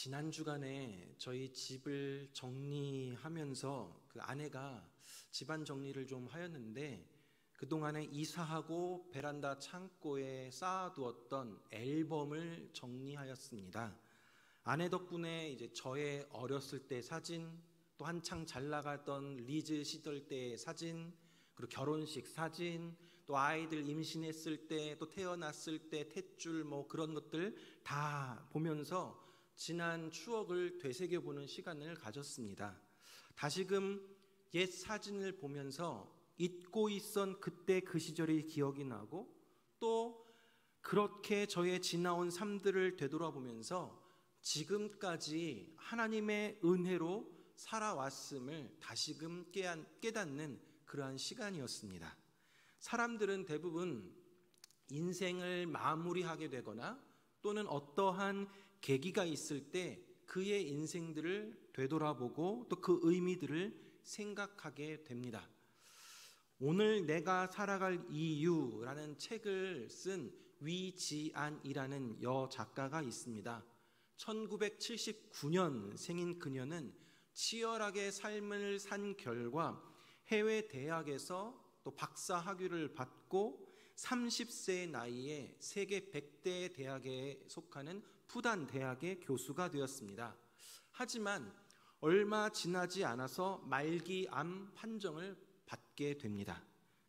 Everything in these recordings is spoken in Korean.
지난 주간에 저희 집을 정리하면서 그 아내가 집안 정리를 좀 하였는데 그동안에 이사하고 베란다 창고에 쌓아두었던 앨범을 정리하였습니다. 아내 덕분에 이제 저의 어렸을 때 사진, 또 한창 잘 나가던 리즈 시절 때의 사진, 그리고 결혼식 사진, 또 아이들 임신했을 때, 또 태어났을 때 탯줄 뭐 그런 것들 다 보면서 지난 추억을 되새겨보는 시간을 가졌습니다. 다시금 옛 사진을 보면서 잊고 있던 그때 그 시절이 기억이 나고, 또 그렇게 저의 지나온 삶들을 되돌아보면서 지금까지 하나님의 은혜로 살아왔음을 다시금 깨닫는 그러한 시간이었습니다. 사람들은 대부분 인생을 마무리하게 되거나 또는 어떠한 계기가 있을 때 그의 인생들을 되돌아보고 또 그 의미들을 생각하게 됩니다. 오늘 내가 살아갈 이유라는 책을 쓴 위지안이라는 여 작가가 있습니다. 1979년 생인 그녀는 치열하게 삶을 산 결과 해외 대학에서 또 박사 학위를 받고 30세 나이에 세계 100대 대학에 속하는 푸단 대학의 교수가 되었습니다. 하지만 얼마 지나지 않아서 말기암 판정을 받게 됩니다.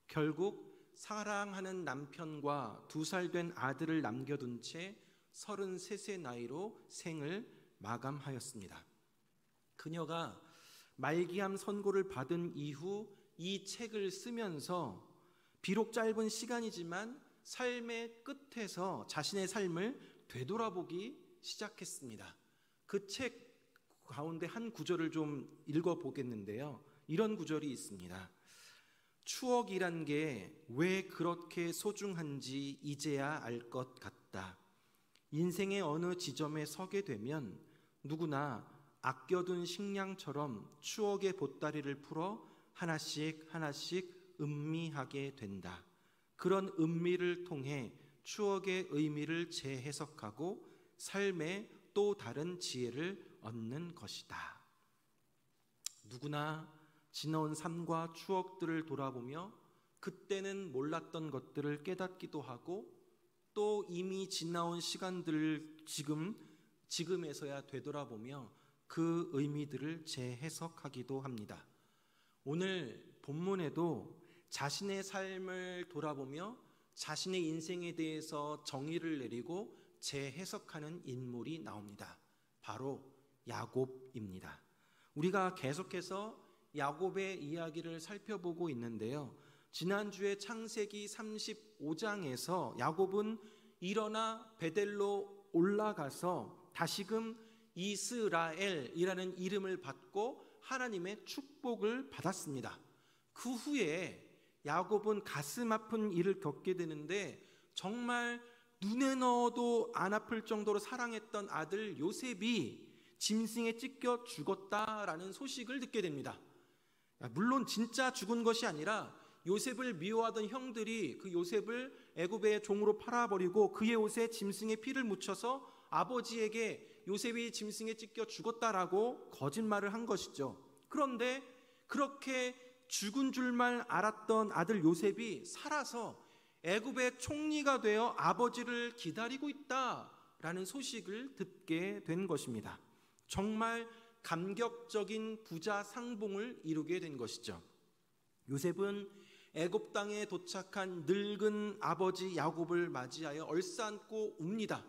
결국 사랑하는 남편과 2살 된 아들을 남겨둔 채 33세 나이로 생을 마감하였습니다. 그녀가 말기암 선고를 받은 이후 이 책을 쓰면서 비록 짧은 시간이지만 삶의 끝에서 자신의 삶을 되돌아보기 시작했습니다. 그 책 가운데 한 구절을 좀 읽어보겠는데요. 이런 구절이 있습니다. 추억이란 게 왜 그렇게 소중한지 이제야 알 것 같다. 인생의 어느 지점에 서게 되면 누구나 아껴둔 식량처럼 추억의 보따리를 풀어 하나씩 하나씩 음미하게 된다. 그런 음미를 통해 추억의 의미를 재해석하고 삶의 또 다른 지혜를 얻는 것이다. 누구나 지나온 삶과 추억들을 돌아보며 그때는 몰랐던 것들을 깨닫기도 하고, 또 이미 지나온 시간들을 지금에서야 되돌아보며 그 의미들을 재해석하기도 합니다. 오늘 본문에도 자신의 삶을 돌아보며 자신의 인생에 대해서 정의를 내리고 재해석하는 인물이 나옵니다. 바로 야곱입니다. 우리가 계속해서 야곱의 이야기를 살펴보고 있는데요. 지난주에 창세기 35장에서 야곱은 일어나 베델로 올라가서 다시금 이스라엘이라는 이름을 받고 하나님의 축복을 받았습니다. 그 후에 야곱은 가슴 아픈 일을 겪게 되는데, 정말 눈에 넣어도 안 아플 정도로 사랑했던 아들 요셉이 짐승에 찢겨 죽었다라는 소식을 듣게 됩니다. 물론 진짜 죽은 것이 아니라 요셉을 미워하던 형들이 그 요셉을 애굽의 종으로 팔아버리고 그의 옷에 짐승의 피를 묻혀서 아버지에게 요셉이 짐승에 찢겨 죽었다라고 거짓말을 한 것이죠. 그런데 그렇게 죽은 줄만 알았던 아들 요셉이 살아서 애굽의 총리가 되어 아버지를 기다리고 있다라는 소식을 듣게 된 것입니다. 정말 감격적인 부자 상봉을 이루게 된 것이죠. 요셉은 애굽 땅에 도착한 늙은 아버지 야곱을 맞이하여 얼싸안고 웁니다.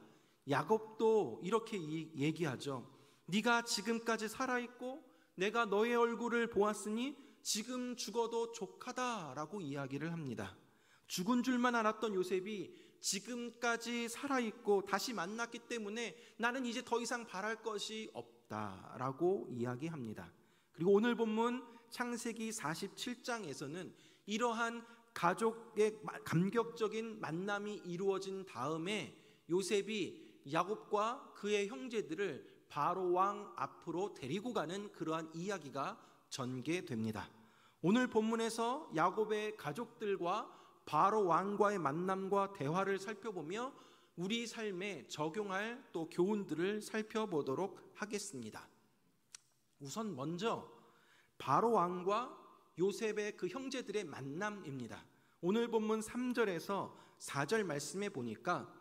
야곱도 이렇게 얘기하죠. 네가 지금까지 살아있고 내가 너의 얼굴을 보았으니 지금 죽어도 족하다라고 이야기를 합니다. 죽은 줄만 알았던 요셉이 지금까지 살아있고 다시 만났기 때문에 나는 이제 더 이상 바랄 것이 없다라고 이야기합니다. 그리고 오늘 본문 창세기 47장에서는 이러한 가족의 감격적인 만남이 이루어진 다음에 요셉이 야곱과 그의 형제들을 바로 왕 앞으로 데리고 가는 그러한 이야기가 전개됩니다. 오늘 본문에서 야곱의 가족들과 바로 왕과의 만남과 대화를 살펴보며 우리 삶에 적용할 또 교훈들을 살펴보도록 하겠습니다. 우선 먼저 바로 왕과 요셉의 그 형제들의 만남입니다. 오늘 본문 3절에서 4절 말씀에 보니까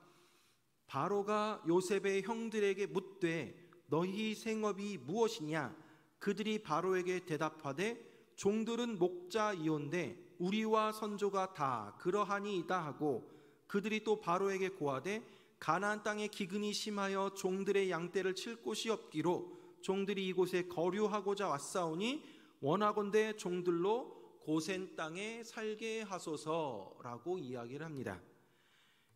바로가 요셉의 형들에게 묻되 너희 생업이 무엇이냐? 그들이 바로에게 대답하되 종들은 목자이온데 우리와 선조가 다 그러하니이다 하고 그들이 또 바로에게 고하되 가나안 땅에 기근이 심하여 종들의 양떼를 칠 곳이 없기로 종들이 이곳에 거류하고자 왔사오니 원하건대 종들로 고센 땅에 살게 하소서라고 이야기를 합니다.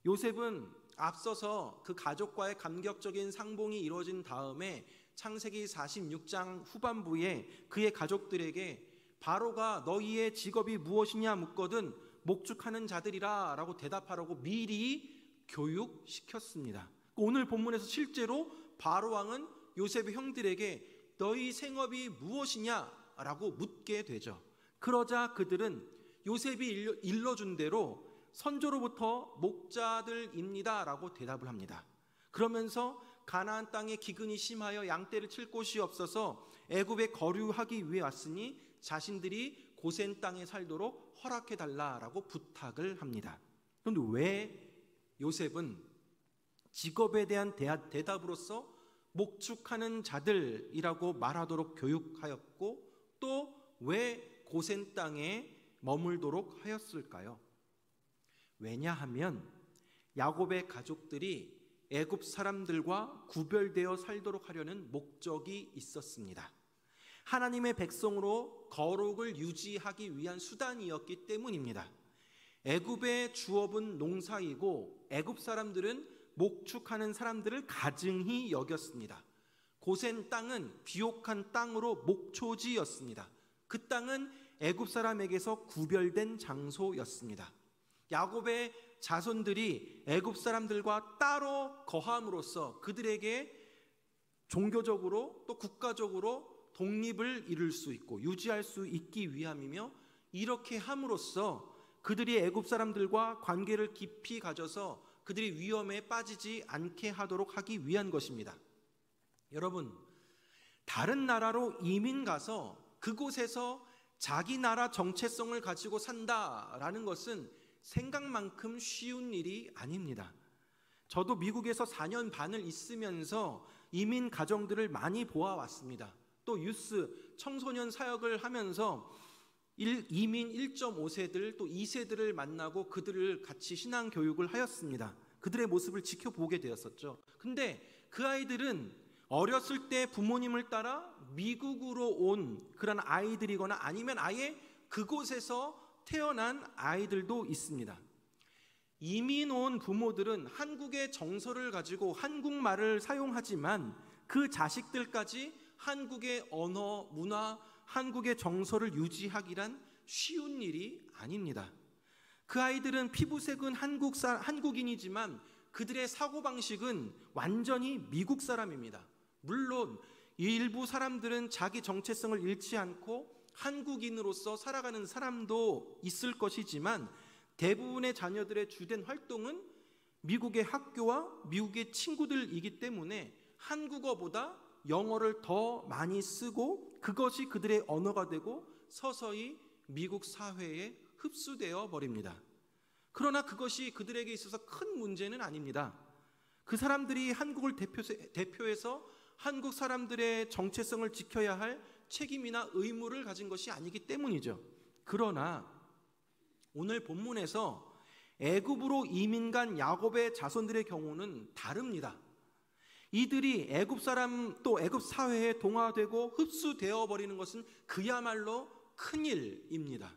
요셉은 앞서서 그 가족과의 감격적인 상봉이 이루어진 다음에 창세기 46장 후반부에 그의 가족들에게 바로가 너희의 직업이 무엇이냐 묻거든 목축하는 자들이라 라고 대답하라고 미리 교육시켰습니다. 오늘 본문에서 실제로 바로 왕은 요셉의 형들에게 너희 생업이 무엇이냐 라고 묻게 되죠. 그러자 그들은 요셉이 일러준 대로 선조로부터 목자들입니다 라고 대답을 합니다. 그러면서 가나안 땅에 기근이 심하여 양떼를 칠 곳이 없어서 애굽에 거류하기 위해 왔으니 자신들이 고센 땅에 살도록 허락해달라라고 부탁을 합니다. 그런데 왜 요셉은 직업에 대한 대답으로서 목축하는 자들이라고 말하도록 교육하였고 또 왜 고센 땅에 머물도록 하였을까요? 왜냐하면 야곱의 가족들이 애굽 사람들과 구별되어 살도록 하려는 목적이 있었습니다. 하나님의 백성으로 거룩을 유지하기 위한 수단이었기 때문입니다. 애굽의 주업은 농사이고 애굽 사람들은 목축하는 사람들을 가증히 여겼습니다. 고센 땅은 비옥한 땅으로 목초지였습니다. 그 땅은 애굽 사람에게서 구별된 장소였습니다. 야곱의 자손들이 애굽 사람들과 따로 거함으로써 그들에게 종교적으로 또 국가적으로 독립을 이룰 수 있고 유지할 수 있기 위함이며 이렇게 함으로써 그들이 애굽 사람들과 관계를 깊이 가져서 그들이 위험에 빠지지 않게 하도록 하기 위한 것입니다. 여러분, 다른 나라로 이민 가서 그곳에서 자기 나라 정체성을 가지고 산다라는 것은 생각만큼 쉬운 일이 아닙니다. 저도 미국에서 4년 반을 있으면서 이민 가정들을 많이 보아왔습니다. 또 유스, 청소년 사역을 하면서 이민 1.5세들 또 2세들을 만나고 그들을 같이 신앙 교육을 하였습니다. 그들의 모습을 지켜보게 되었었죠. 근데 그 아이들은 어렸을 때 부모님을 따라 미국으로 온 그런 아이들이거나 아니면 아예 그곳에서 태어난 아이들도 있습니다. 이민 온 부모들은 한국의 정서를 가지고 한국말을 사용하지만 그 자식들까지 한국의 언어, 문화, 한국의 정서를 유지하기란 쉬운 일이 아닙니다. 그 아이들은 피부색은 한국인이지만 그들의 사고방식은 완전히 미국 사람입니다. 물론 일부 사람들은 자기 정체성을 잃지 않고 한국인으로서 살아가는 사람도 있을 것이지만 대부분의 자녀들의 주된 활동은 미국의 학교와 미국의 친구들이기 때문에 한국어보다 영어를 더 많이 쓰고 그것이 그들의 언어가 되고 서서히 미국 사회에 흡수되어 버립니다. 그러나 그것이 그들에게 있어서 큰 문제는 아닙니다. 그 사람들이 한국을 대표해서 한국 사람들의 정체성을 지켜야 할 책임이나 의무를 가진 것이 아니기 때문이죠. 그러나 오늘 본문에서 애굽으로 이민 간 야곱의 자손들의 경우는 다릅니다. 이들이 애굽 사람 또 애굽 사회에 동화되고 흡수되어 버리는 것은 그야말로 큰일입니다.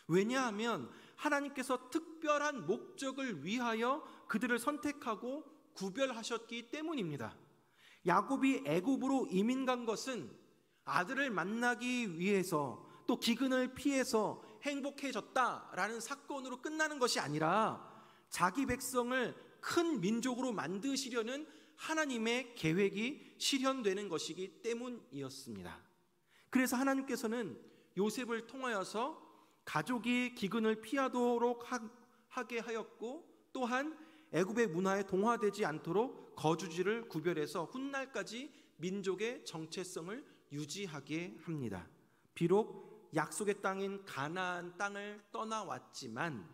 왜냐하면 하나님께서 특별한 목적을 위하여 그들을 선택하고 구별하셨기 때문입니다. 야곱이 애굽으로 이민 간 것은 아들을 만나기 위해서 또 기근을 피해서 행복해졌다라는 사건으로 끝나는 것이 아니라 자기 백성을 큰 민족으로 만드시려는 하나님의 계획이 실현되는 것이기 때문이었습니다. 그래서 하나님께서는 요셉을 통하여서 가족이 기근을 피하도록 하게 하였고 또한 애굽의 문화에 동화되지 않도록 거주지를 구별해서 훗날까지 민족의 정체성을 유지하게 합니다. 비록 약속의 땅인 가나안 땅을 떠나왔지만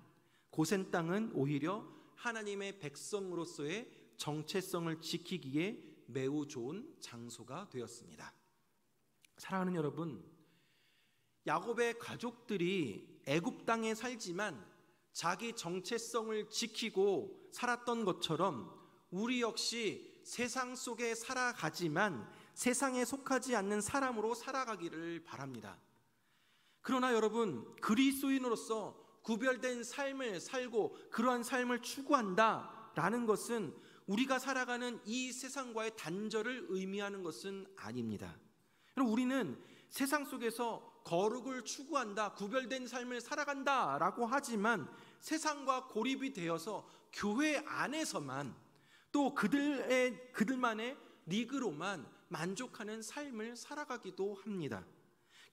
고센 땅은 오히려 하나님의 백성으로서의 정체성을 지키기에 매우 좋은 장소가 되었습니다. 사랑하는 여러분, 야곱의 가족들이 애굽 땅에 살지만 자기 정체성을 지키고 살았던 것처럼 우리 역시 세상 속에 살아가지만 세상에 속하지 않는 사람으로 살아가기를 바랍니다. 그러나 여러분, 그리스도인으로서 구별된 삶을 살고 그러한 삶을 추구한다라는 것은 우리가 살아가는 이 세상과의 단절을 의미하는 것은 아닙니다. 우리는 세상 속에서 거룩을 추구한다, 구별된 삶을 살아간다라고 하지만 세상과 고립이 되어서 교회 안에서만 또 그들만의 리그로만 만족하는 삶을 살아가기도 합니다.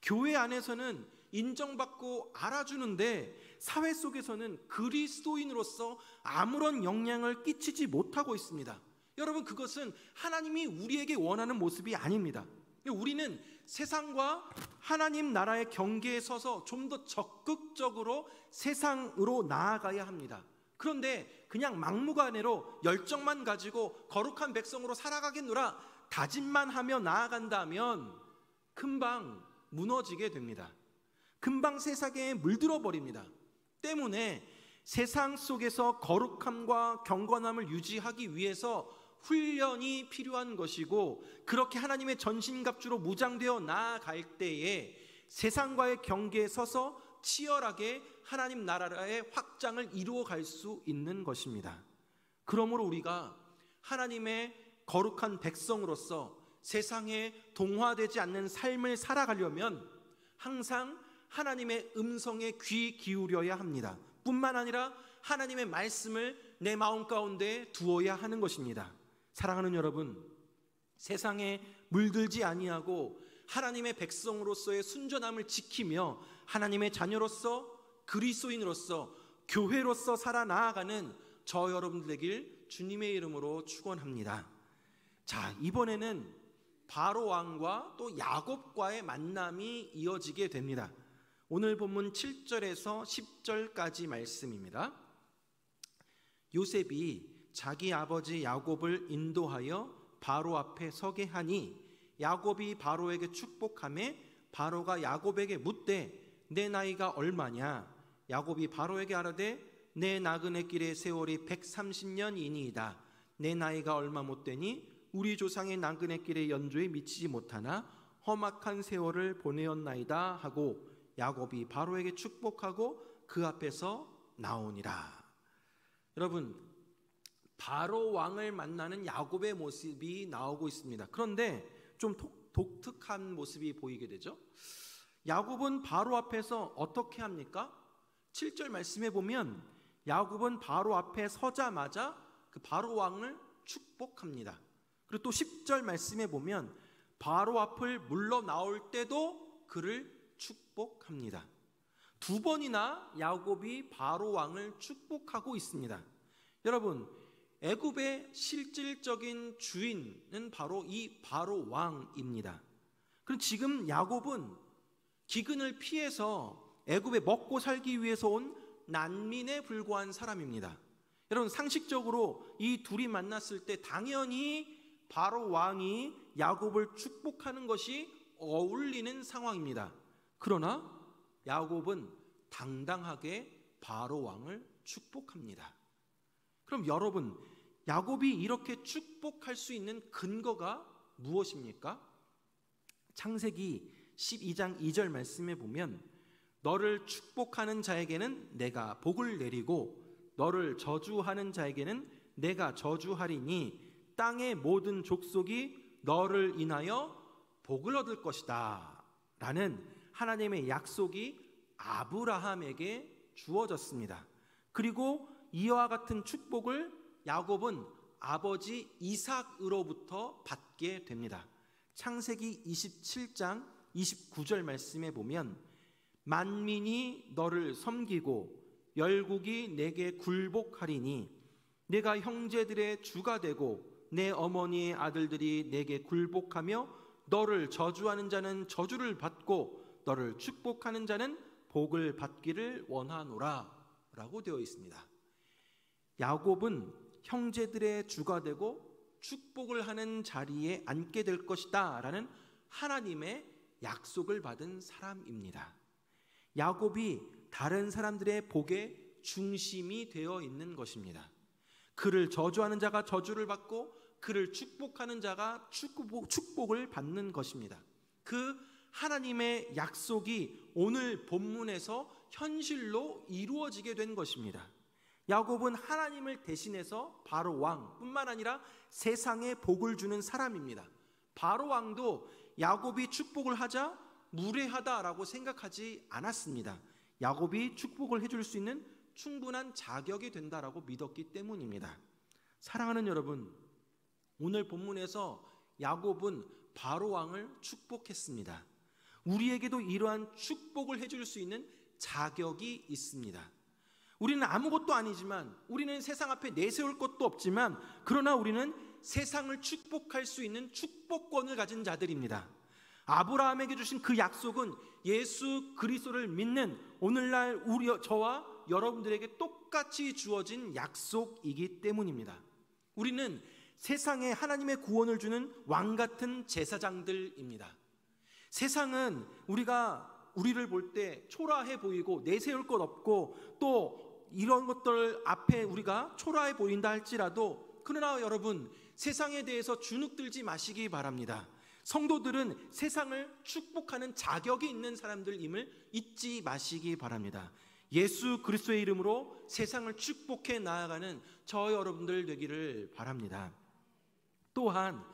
교회 안에서는 인정받고 알아주는데 사회 속에서는 그리스도인으로서 아무런 영향을 끼치지 못하고 있습니다. 여러분, 그것은 하나님이 우리에게 원하는 모습이 아닙니다. 우리는 세상과 하나님 나라의 경계에 서서 좀 더 적극적으로 세상으로 나아가야 합니다. 그런데 그냥 막무가내로 열정만 가지고 거룩한 백성으로 살아가겠노라 다짐만 하며 나아간다면 금방 무너지게 됩니다. 금방 세상에 물들어 버립니다. 때문에 세상 속에서 거룩함과 경건함을 유지하기 위해서 훈련이 필요한 것이고, 그렇게 하나님의 전신갑주로 무장되어 나아갈 때에 세상과의 경계에 서서 치열하게 하나님 나라의 확장을 이루어갈 수 있는 것입니다. 그러므로 우리가 하나님의 거룩한 백성으로서 세상에 동화되지 않는 삶을 살아가려면 항상 하나님의 음성에 귀 기울여야 합니다. 뿐만 아니라 하나님의 말씀을 내 마음 가운데 두어야 하는 것입니다. 사랑하는 여러분, 세상에 물들지 아니하고 하나님의 백성으로서의 순전함을 지키며 하나님의 자녀로서 그리스도인으로서 교회로서 살아나아가는 저 여러분들 되길 주님의 이름으로 축원합니다. 자, 이번에는 바로 왕과 또 야곱과의 만남이 이어지게 됩니다. 오늘 본문 7절에서 10절까지 말씀입니다. 요셉이 자기 아버지 야곱을 인도하여 바로 앞에 서게 하니 야곱이 바로에게 축복하매 바로가 야곱에게 묻되 내 나이가 얼마냐? 야곱이 바로에게 아뢰되 내 나그네 길의 세월이 130년이니이다. 내 나이가 얼마 못되니 우리 조상의 나그네 길의 연조에 미치지 못하나 험악한 세월을 보내었나이다 하고 야곱이 바로에게 축복하고 그 앞에서 나오니라. 여러분, 바로 왕을 만나는 야곱의 모습이 나오고 있습니다. 그런데 좀 독특한 모습이 보이게 되죠. 야곱은 바로 앞에서 어떻게 합니까? 7절 말씀에 보면 야곱은 바로 앞에 서자마자 그 바로 왕을 축복합니다. 그리고 또 10절 말씀에 보면 바로 앞을 물러나올 때도 그를 축복합니다. 두 번이나 야곱이 바로 왕을 축복하고 있습니다. 여러분, 애굽의 실질적인 주인은 바로 이 바로 왕입니다. 그럼 지금 야곱은 기근을 피해서 애굽에 먹고 살기 위해서 온 난민에 불과한 사람입니다. 여러분, 상식적으로 이 둘이 만났을 때 당연히 바로 왕이 야곱을 축복하는 것이 어울리는 상황입니다. 그러나 야곱은 당당하게 바로 왕을 축복합니다. 그럼 여러분, 야곱이 이렇게 축복할 수 있는 근거가 무엇입니까? 창세기 12장 2절 말씀에 보면 너를 축복하는 자에게는 내가 복을 내리고 너를 저주하는 자에게는 내가 저주하리니 땅의 모든 족속이 너를 인하여 복을 얻을 것이다 라는 하나님의 약속이 아브라함에게 주어졌습니다. 그리고 이와 같은 축복을 야곱은 아버지 이삭으로부터 받게 됩니다. 창세기 27장 29절 말씀에 보면 만민이 너를 섬기고 열국이 내게 굴복하리니 내가 형제들의 주가 되고 내 어머니의 아들들이 내게 굴복하며 너를 저주하는 자는 저주를 받고 너를 축복하는 자는 복을 받기를 원하노라 라고 되어 있습니다. 야곱은 형제들의 주가 되고 축복을 하는 자리에 앉게 될 것이다 라는 하나님의 약속을 받은 사람입니다. 야곱이 다른 사람들의 복의 중심이 되어 있는 것입니다. 그를 저주하는 자가 저주를 받고 그를 축복하는 자가 축복을 받는 것입니다. 그 하나님의 약속이 오늘 본문에서 현실로 이루어지게 된 것입니다. 야곱은 하나님을 대신해서 바로 왕뿐만 아니라 세상에 복을 주는 사람입니다. 바로 왕도 야곱이 축복을 하자 무례하다라고 생각하지 않았습니다. 야곱이 축복을 해줄 수 있는 충분한 자격이 된다라고 믿었기 때문입니다. 사랑하는 여러분, 오늘 본문에서 야곱은 바로 왕을 축복했습니다. 우리에게도 이러한 축복을 해줄 수 있는 자격이 있습니다. 우리는 아무것도 아니지만, 우리는 세상 앞에 내세울 것도 없지만, 그러나 우리는 세상을 축복할 수 있는 축복권을 가진 자들입니다. 아브라함에게 주신 그 약속은 예수 그리스도를 믿는 오늘날 저와 여러분들에게 똑같이 주어진 약속이기 때문입니다. 우리는 세상에 하나님의 구원을 주는 왕같은 제사장들입니다. 세상은 우리를 볼 때 초라해 보이고 내세울 것 없고 또 이런 것들 앞에 우리가 초라해 보인다 할지라도, 그러나 여러분, 세상에 대해서 주눅들지 마시기 바랍니다. 성도들은 세상을 축복하는 자격이 있는 사람들임을 잊지 마시기 바랍니다. 예수 그리스도의 이름으로 세상을 축복해 나아가는 저 여러분들 되기를 바랍니다. 또한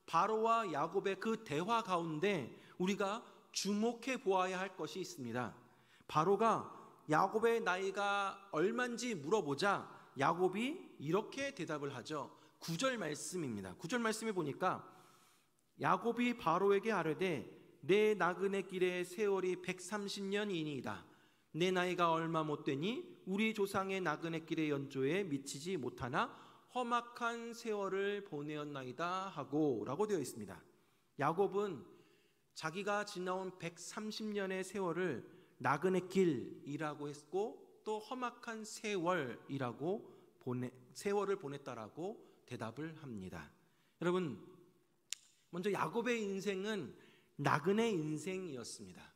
바로와 야곱의 그 대화 가운데 우리가 주목해 보아야 할 것이 있습니다. 바로가 야곱의 나이가 얼마인지 물어보자 야곱이 이렇게 대답을 하죠. 9절 말씀입니다. 9절 말씀에 보니까 야곱이 바로에게 아뢰되 내 나그네 길의 세월이 130년이니이다. 내 나이가 얼마 못되니 우리 조상의 나그네 길의 연조에 미치지 못하나 험악한 세월을 보내었나이다 하고 라고 되어 있습니다. 야곱은 자기가 지나온 130년의 세월을 나그네 길이라고 했고 또 험악한 세월이라고 세월을 보냈다라고 대답을 합니다. 여러분, 먼저 야곱의 인생은 나그네 인생이었습니다.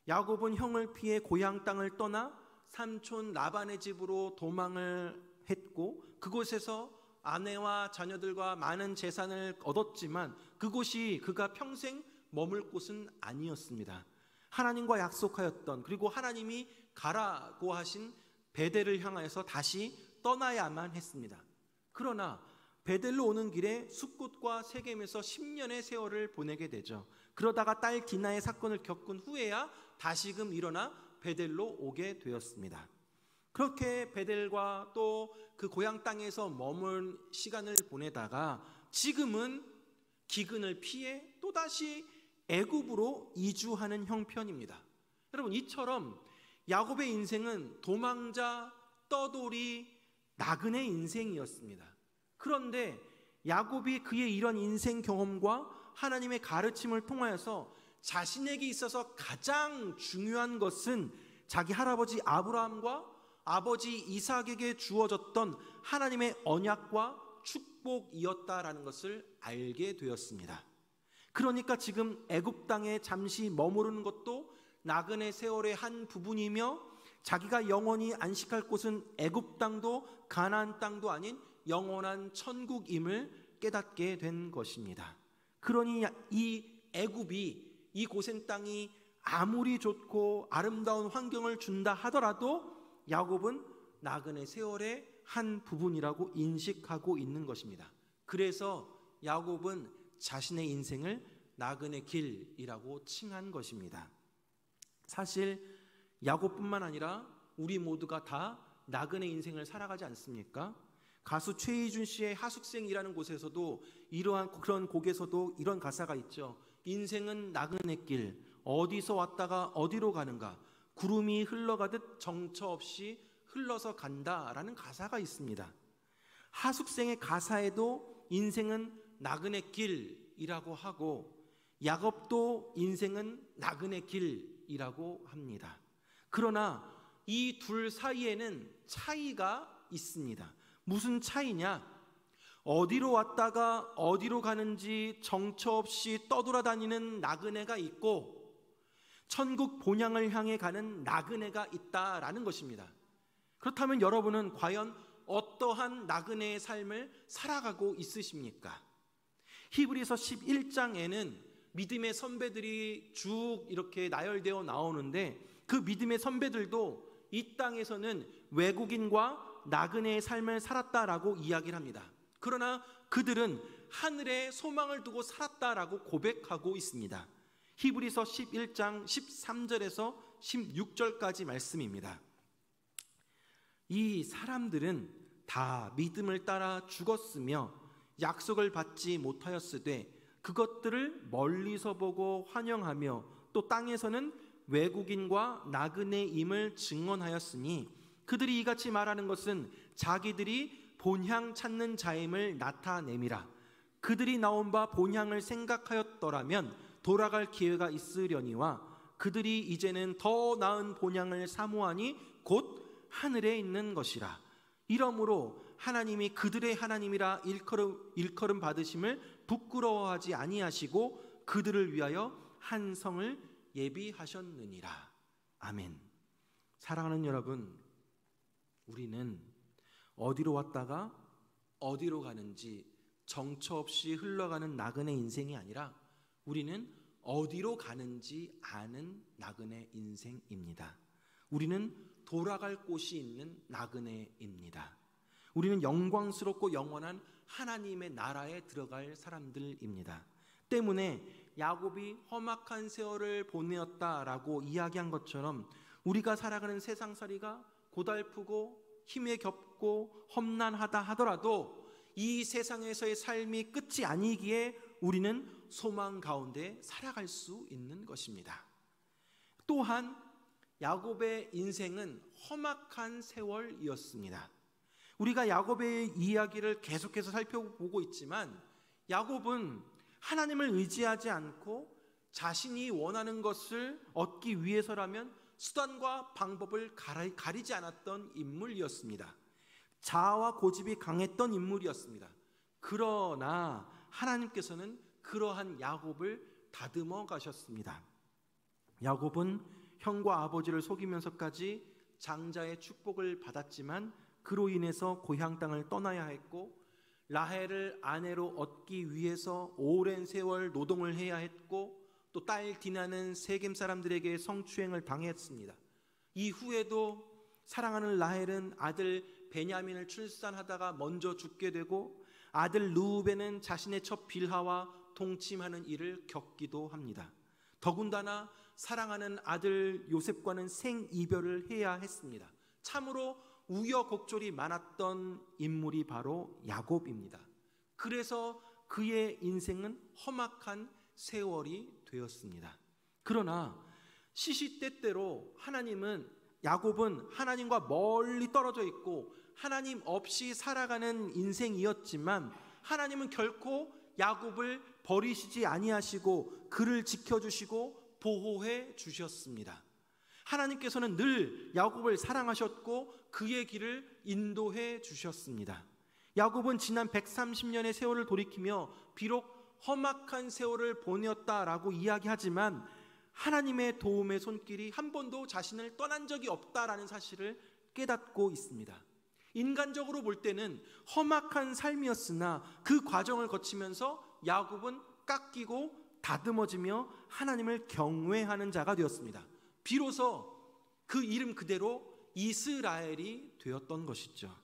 야곱은 형을 피해 고향 땅을 떠나 삼촌 라반의 집으로 도망을 했고 그곳에서 아내와 자녀들과 많은 재산을 얻었지만 그곳이 그가 평생 머물 곳은 아니었습니다. 하나님과 약속하였던, 그리고 하나님이 가라고 하신 베델을 향하여서 다시 떠나야만 했습니다. 그러나 베델로 오는 길에 숫곳과 세겜에서 10년의 세월을 보내게 되죠. 그러다가 딸 디나의 사건을 겪은 후에야 다시금 일어나 베델로 오게 되었습니다. 그렇게 베델과 또 그 고향 땅에서 머문 시간을 보내다가 지금은 기근을 피해 또다시 애굽으로 이주하는 형편입니다. 여러분, 이처럼 야곱의 인생은 도망자, 떠돌이, 나그네 인생이었습니다. 그런데 야곱이 그의 이런 인생 경험과 하나님의 가르침을 통하여서 자신에게 있어서 가장 중요한 것은 자기 할아버지 아브라함과 아버지 이삭에게 주어졌던 하나님의 언약과 축복이었다라는 것을 알게 되었습니다. 그러니까 지금 애굽 땅에 잠시 머무르는 것도 나그네 세월의 한 부분이며 자기가 영원히 안식할 곳은 애굽 땅도 가나안 땅도 아닌 영원한 천국임을 깨닫게 된 것입니다. 그러니 이 애굽이, 이 고센 땅이 아무리 좋고 아름다운 환경을 준다 하더라도 야곱은 나그네 세월의 한 부분이라고 인식하고 있는 것입니다. 그래서 야곱은 자신의 인생을 나그네 길이라고 칭한 것입니다. 사실 야곱뿐만 아니라 우리 모두가 다 나그네 인생을 살아가지 않습니까? 가수 최희준 씨의 하숙생이라는 곳에서도 그런 곡에서도 이런 가사가 있죠. 인생은 나그네 길, 어디서 왔다가 어디로 가는가, 구름이 흘러가듯 정처 없이 흘러서 간다라는 가사가 있습니다. 하숙생의 가사에도 인생은 나그네 길이라고 하고 야곱도 인생은 나그네 길이라고 합니다. 그러나 이 둘 사이에는 차이가 있습니다. 무슨 차이냐? 어디로 왔다가 어디로 가는지 정처 없이 떠돌아다니는 나그네가 있고 천국 본향을 향해 가는 나그네가 있다라는 것입니다. 그렇다면 여러분은 과연 어떠한 나그네의 삶을 살아가고 있으십니까? 히브리서 11장에는 믿음의 선배들이 쭉 이렇게 나열되어 나오는데 그 믿음의 선배들도 이 땅에서는 외국인과 나그네의 삶을 살았다라고 이야기를 합니다. 그러나 그들은 하늘에 소망을 두고 살았다라고 고백하고 있습니다. 히브리서 11장 13절에서 16절까지 말씀입니다. 이 사람들은 다 믿음을 따라 죽었으며 약속을 받지 못하였으되 그것들을 멀리서 보고 환영하며 또 땅에서는 외국인과 나그네임을 증언하였으니 그들이 이같이 말하는 것은 자기들이 본향 찾는 자임을 나타냄이라. 그들이 나온 바 본향을 생각하였더라면 돌아갈 기회가 있으려니와 그들이 이제는 더 나은 본향을 사모하니 곧 하늘에 있는 것이라. 이러므로 하나님이 그들의 하나님이라 일컬음 받으심을 부끄러워하지 아니하시고 그들을 위하여 한 성을 예비하셨느니라. 아멘. 사랑하는 여러분, 우리는 어디로 왔다가 어디로 가는지 정처 없이 흘러가는 나그네 인생이 아니라 우리는 어디로 가는지 아는 나그네 인생입니다. 우리는 돌아갈 곳이 있는 나그네입니다. 우리는 영광스럽고 영원한 하나님의 나라에 들어갈 사람들입니다. 때문에 야곱이 험악한 세월을 보내었다라고 이야기한 것처럼 우리가 살아가는 세상살이가 고달프고 힘에 겹고 험난하다 하더라도 이 세상에서의 삶이 끝이 아니기에 우리는 소망 가운데 살아갈 수 있는 것입니다. 또한 야곱의 인생은 험악한 세월이었습니다. 우리가 야곱의 이야기를 계속해서 살펴보고 있지만 야곱은 하나님을 의지하지 않고 자신이 원하는 것을 얻기 위해서라면 수단과 방법을 가리지 않았던 인물이었습니다. 자아와 고집이 강했던 인물이었습니다. 그러나 하나님께서는 그러한 야곱을 다듬어 가셨습니다. 야곱은 형과 아버지를 속이면서까지 장자의 축복을 받았지만 그로 인해서 고향 땅을 떠나야 했고 라헬을 아내로 얻기 위해서 오랜 세월 노동을 해야 했고 또 딸 디나는 세겜 사람들에게 성추행을 당했습니다. 이후에도 사랑하는 라헬은 아들 베냐민을 출산하다가 먼저 죽게 되고 아들 르우벤은 자신의 첩 빌하와 동침하는 일을 겪기도 합니다. 더군다나 사랑하는 아들 요셉과는 생이별을 해야 했습니다. 참으로 우여곡절이 많았던 인물이 바로 야곱입니다. 그래서 그의 인생은 험악한 세월이 되었습니다. 그러나 시시때때로 야곱은 하나님과 멀리 떨어져 있고 하나님 없이 살아가는 인생이었지만 하나님은 결코 야곱을 버리시지 아니하시고 그를 지켜주시고 보호해 주셨습니다. 하나님께서는 늘 야곱을 사랑하셨고 그의 길을 인도해 주셨습니다. 야곱은 지난 130년의 세월을 돌이키며 비록 험악한 세월을 보내었다라고 이야기하지만 하나님의 도움의 손길이 한 번도 자신을 떠난 적이 없다라는 사실을 깨닫고 있습니다. 인간적으로 볼 때는 험악한 삶이었으나 그 과정을 거치면서 야곱은 깎이고 다듬어지며 하나님을 경외하는 자가 되었습니다. 비로소 그 이름 그대로 이스라엘이 되었던 것이죠.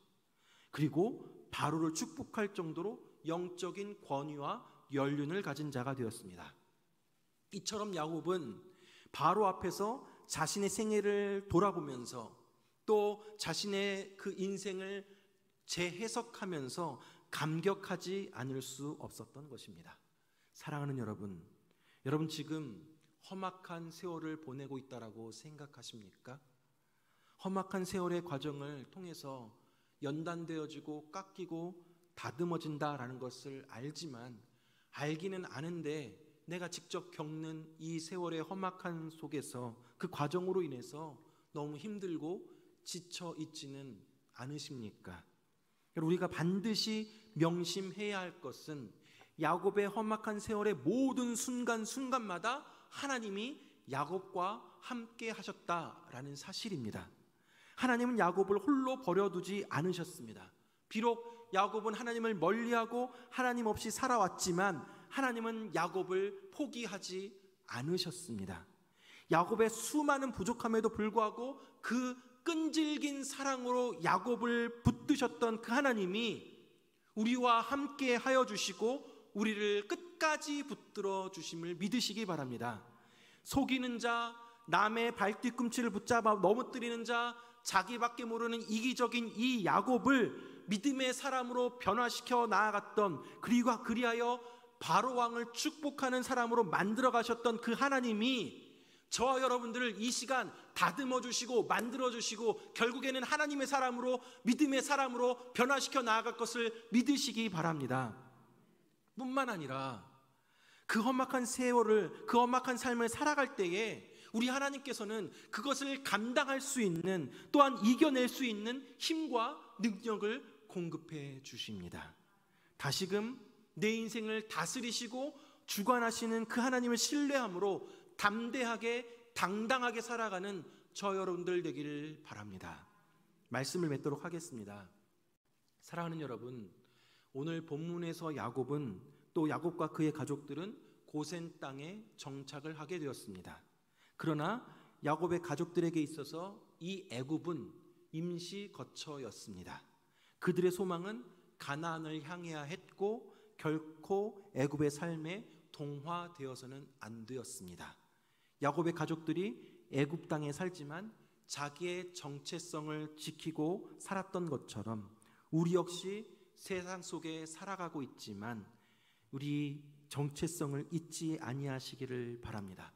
그리고 바로를 축복할 정도로 영적인 권위와 연륜을 가진 자가 되었습니다. 이처럼 야곱은 바로 앞에서 자신의 생애를 돌아보면서 또 자신의 그 인생을 재해석하면서 감격하지 않을 수 없었던 것입니다. 사랑하는 여러분 지금 험악한 세월을 보내고 있다라고 생각하십니까? 험악한 세월의 과정을 통해서 연단되어지고 깎이고 다듬어진다라는 것을 알기는 아는데 내가 직접 겪는 이 세월의 험악한 속에서 그 과정으로 인해서 너무 힘들고 지쳐 있지는 않으십니까? 우리가 반드시 명심해야 할 것은 야곱의 험악한 세월의 모든 순간순간마다 하나님이 야곱과 함께 하셨다라는 사실입니다. 하나님은 야곱을 홀로 버려두지 않으셨습니다. 비록 야곱은 하나님을 멀리하고 하나님 없이 살아왔지만 하나님은 야곱을 포기하지 않으셨습니다. 야곱의 수많은 부족함에도 불구하고 그 끈질긴 사랑으로 야곱을 붙드셨던 그 하나님이 우리와 함께 하여 주시고 우리를 끝까지 붙들어 주심을 믿으시기 바랍니다. 속이는 자, 남의 발뒤꿈치를 붙잡아 넘어뜨리는 자, 자기밖에 모르는 이기적인 이 야곱을 믿음의 사람으로 변화시켜 나아갔던, 그리고 그리하여 바로왕을 축복하는 사람으로 만들어 가셨던 그 하나님이 저와 여러분들을 이 시간 다듬어 주시고 만들어 주시고 결국에는 하나님의 사람으로, 믿음의 사람으로 변화시켜 나아갈 것을 믿으시기 바랍니다. 뿐만 아니라 그 험악한 세월을, 그 험악한 삶을 살아갈 때에 우리 하나님께서는 그것을 감당할 수 있는, 또한 이겨낼 수 있는 힘과 능력을 공급해 주십니다. 다시금 내 인생을 다스리시고 주관하시는 그 하나님을 신뢰함으로 담대하게 당당하게 살아가는 저 여러분들 되기를 바랍니다. 말씀을 맺도록 하겠습니다. 사랑하는 여러분, 오늘 본문에서 야곱은, 또 야곱과 그의 가족들은 고센 땅에 정착을 하게 되었습니다. 그러나 야곱의 가족들에게 있어서 이 애굽은 임시 거처였습니다. 그들의 소망은 가나안을 향해야 했고 결코 애굽의 삶에 동화되어서는 안 되었습니다. 야곱의 가족들이 애굽 땅에 살지만 자기의 정체성을 지키고 살았던 것처럼 우리 역시 세상 속에 살아가고 있지만 우리 정체성을 잊지 아니하시기를 바랍니다.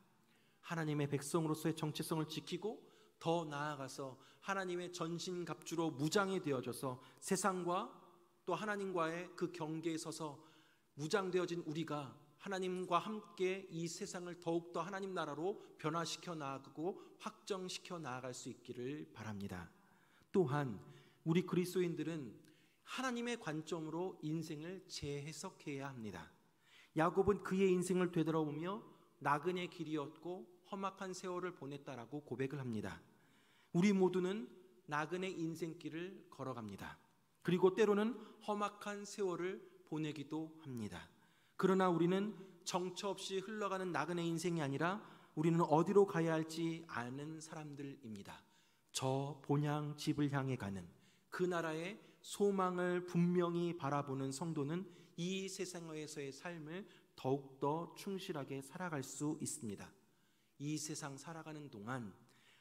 하나님의 백성으로서의 정체성을 지키고 더 나아가서 하나님의 전신갑주로 무장이 되어져서 세상과 또 하나님과의 그 경계에 서서 무장되어진 우리가 하나님과 함께 이 세상을 더욱더 하나님 나라로 변화시켜 나가고 확정시켜 나아갈 수 있기를 바랍니다. 또한 우리 그리스도인들은 하나님의 관점으로 인생을 재해석해야 합니다. 야곱은 그의 인생을 되돌아보며 나그네 길이었고 험악한 세월을 보냈다라고 고백을 합니다. 우리 모두는 나그네 인생길을 걸어갑니다. 그리고 때로는 험악한 세월을 보내기도 합니다. 그러나 우리는 정처 없이 흘러가는 나그네 인생이 아니라 우리는 어디로 가야 할지 아는 사람들입니다. 저 본향 집을 향해 가는 그 나라의 소망을 분명히 바라보는 성도는 이 세상에서의 삶을 더욱더 충실하게 살아갈 수 있습니다. 이 세상 살아가는 동안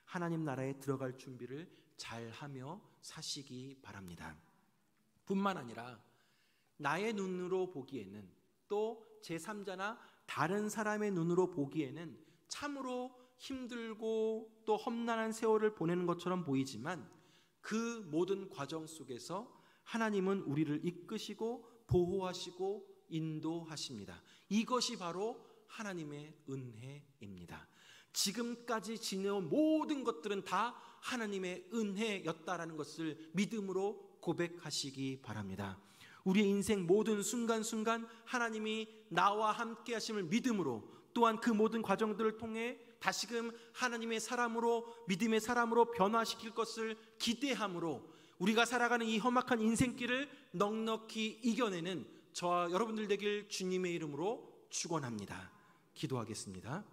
하나님 나라에 들어갈 준비를 잘하며 사시기 바랍니다. 뿐만 아니라 나의 눈으로 보기에는, 또 제3자나 다른 사람의 눈으로 보기에는 참으로 힘들고 또 험난한 세월을 보내는 것처럼 보이지만 그 모든 과정 속에서 하나님은 우리를 이끄시고 보호하시고 인도하십니다. 이것이 바로 하나님의 은혜입니다. 지금까지 지내온 모든 것들은 다 하나님의 은혜였다라는 것을 믿음으로 고백하시기 바랍니다. 우리의 인생 모든 순간순간 하나님이 나와 함께 하심을 믿음으로, 또한 그 모든 과정들을 통해 다시금 하나님의 사람으로, 믿음의 사람으로 변화시킬 것을 기대함으로 우리가 살아가는 이 험악한 인생길을 넉넉히 이겨내는 저와 여러분들 되길 주님의 이름으로 축원합니다. 기도하겠습니다.